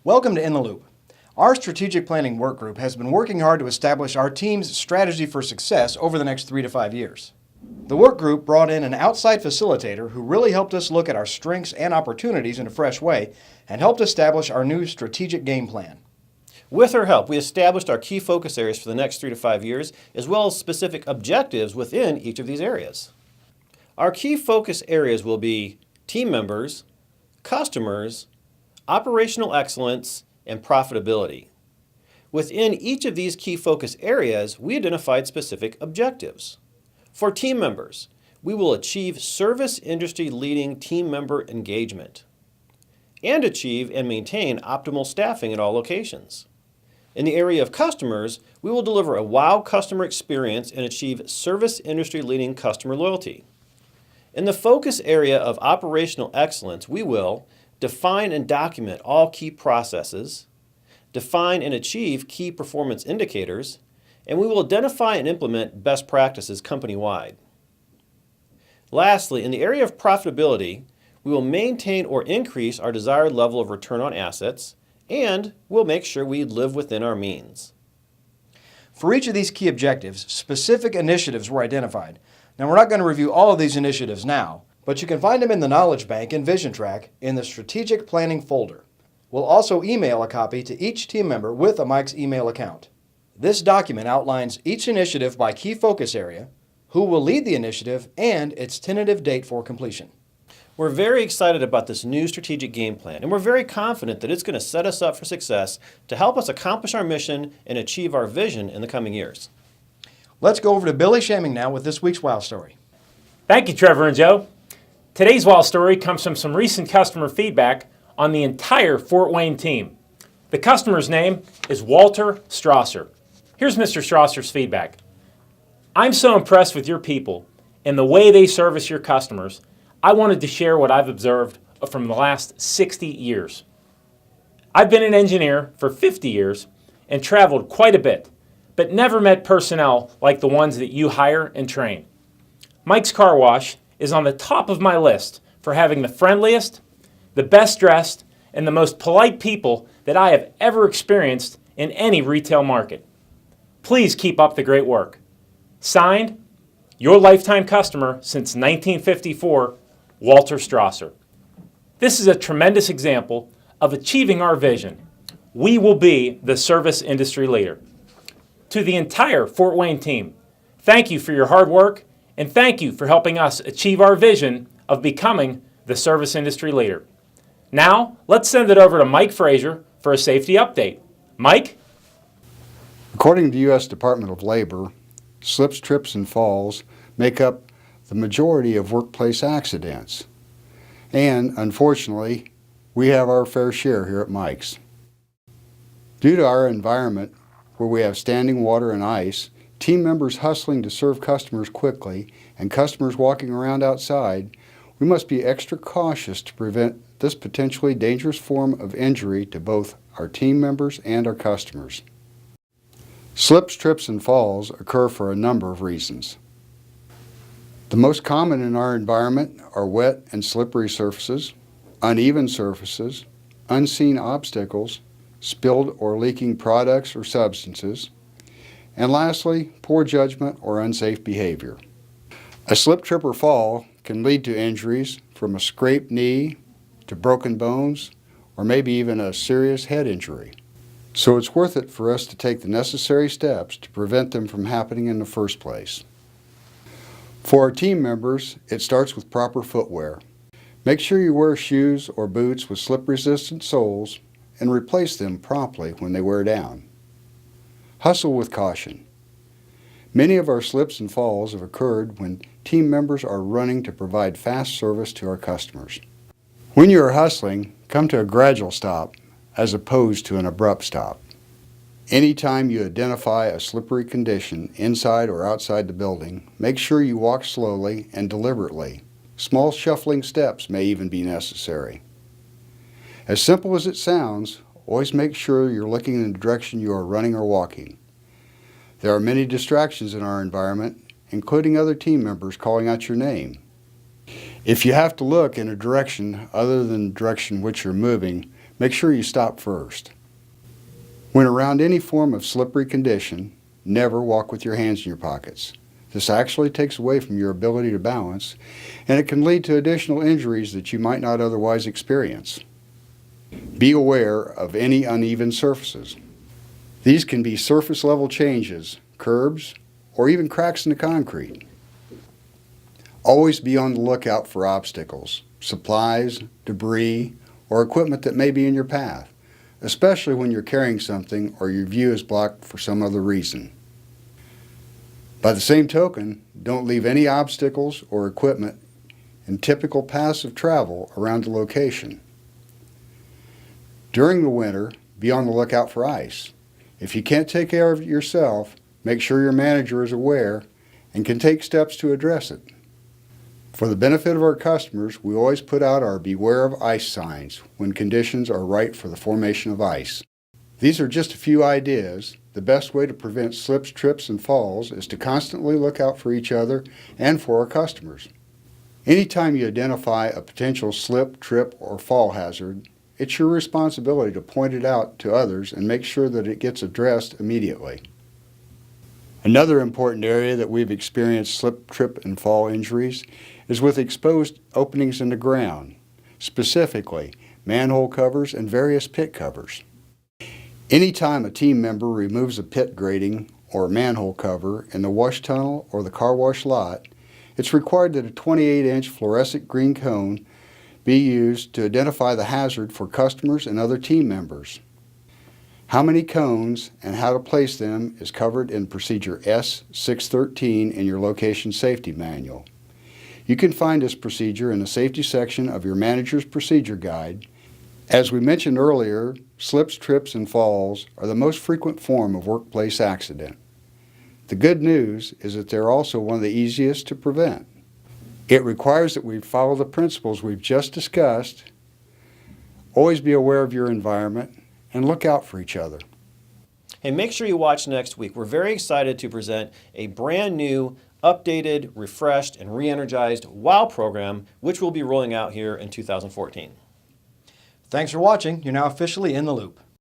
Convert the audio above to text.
Welcome to In the Loop. Our strategic planning work group has been working hard to establish our team's strategy for success over the next 3 to 5 years. The work group brought in an outside facilitator who really helped us look at our strengths and opportunities in a fresh way and helped establish our new strategic game plan. With her help, we established our key focus areas for the next 3 to 5 years, as well as specific objectives within each of these areas. Our key focus areas will be team members, customers, operational excellence, and profitability. Within each of these key focus areas, we identified specific objectives. For team members, we will achieve service industry leading team member engagement and achieve and maintain optimal staffing at all locations. In the area of customers, we will deliver a wow customer experience and achieve service industry leading customer loyalty. In the focus area of operational excellence, we will define and document all key processes, define and achieve key performance indicators, and we will identify and implement best practices company-wide. Lastly, in the area of profitability, we will maintain or increase our desired level of return on assets, and we'll make sure we live within our means. For each of these key objectives, specific initiatives were identified. Now, we're not going to review all of these initiatives now, but you can find them in the Knowledge Bank and Vision Track in the Strategic Planning folder. We'll also email a copy to each team member with a Mike's email account. This document outlines each initiative by key focus area, who will lead the initiative, and its tentative date for completion. We're very excited about this new strategic game plan, and we're very confident that it's going to set us up for success to help us accomplish our mission and achieve our vision in the coming years. Let's go over to Billy Shaming now with this week's WOW story. Thank you, Trevor and Joe. Today's WOW story comes from some recent customer feedback on the entire Fort Wayne team. The customer's name is Walter Strasser. Here's Mr. Strasser's feedback. I'm so impressed with your people and the way they service your customers. I wanted to share what I've observed from the last 60 years. I've been an engineer for 50 years and traveled quite a bit, but never met personnel like the ones that you hire and train. Mike's Car Wash is on the top of my list for having the friendliest, the best dressed, and the most polite people that I have ever experienced in any retail market. Please keep up the great work. Signed, your lifetime customer since 1954, Walter Strasser. This is a tremendous example of achieving our vision. We will be the service industry leader. To the entire Fort Wayne team, thank you for your hard work and thank you for helping us achieve our vision of becoming the service industry leader. Now, let's send it over to Mike Frazier for a safety update. Mike? According to the U.S. Department of Labor, slips, trips, and falls make up the majority of workplace accidents. And, unfortunately, we have our fair share here at Mike's. Due to our environment, where we have standing water and ice, team members hustling to serve customers quickly, and customers walking around outside, we must be extra cautious to prevent this potentially dangerous form of injury to both our team members and our customers. Slips, trips, and falls occur for a number of reasons. The most common in our environment are wet and slippery surfaces, uneven surfaces, unseen obstacles, spilled or leaking products or substances, and lastly, poor judgment or unsafe behavior. A slip, trip, or fall can lead to injuries from a scraped knee to broken bones or maybe even a serious head injury. So it's worth it for us to take the necessary steps to prevent them from happening in the first place. For our team members, it starts with proper footwear. Make sure you wear shoes or boots with slip-resistant soles and replace them promptly when they wear down. Hustle with caution. Many of our slips and falls have occurred when team members are running to provide fast service to our customers. When you are hustling, come to a gradual stop as opposed to an abrupt stop. Anytime you identify a slippery condition inside or outside the building, make sure you walk slowly and deliberately. Small shuffling steps may even be necessary. As simple as it sounds, always make sure you're looking in the direction you are running or walking. There are many distractions in our environment, including other team members calling out your name. If you have to look in a direction other than the direction which you're moving, make sure you stop first. When around any form of slippery condition, never walk with your hands in your pockets. This actually takes away from your ability to balance, and it can lead to additional injuries that you might not otherwise experience. Be aware of any uneven surfaces. These can be surface level changes, curbs, or even cracks in the concrete. Always be on the lookout for obstacles, supplies, debris, or equipment that may be in your path, especially when you're carrying something or your view is blocked for some other reason. By the same token, don't leave any obstacles or equipment in typical paths of travel around the location. During the winter, be on the lookout for ice. If you can't take care of it yourself, make sure your manager is aware and can take steps to address it. For the benefit of our customers, we always put out our Beware of Ice signs when conditions are right for the formation of ice. These are just a few ideas. The best way to prevent slips, trips, and falls is to constantly look out for each other and for our customers. Anytime you identify a potential slip, trip, or fall hazard, it's your responsibility to point it out to others and make sure that it gets addressed immediately. Another important area that we've experienced slip, trip, and fall injuries is with exposed openings in the ground, specifically manhole covers and various pit covers. Anytime a team member removes a pit grating or a manhole cover in the wash tunnel or the car wash lot, it's required that a 28-inch fluorescent green cone be used to identify the hazard for customers and other team members. How many cones and how to place them is covered in Procedure S613 in your location safety manual. You can find this procedure in the safety section of your manager's procedure guide. As we mentioned earlier, slips, trips, and falls are the most frequent form of workplace accident. The good news is that they're also one of the easiest to prevent. It requires that we follow the principles we've just discussed, always be aware of your environment, and look out for each other. Hey, make sure you watch next week. We're very excited to present a brand new, updated, refreshed, and re-energized WOW program, which we'll be rolling out here in 2014. Thanks for watching. You're now officially in the loop.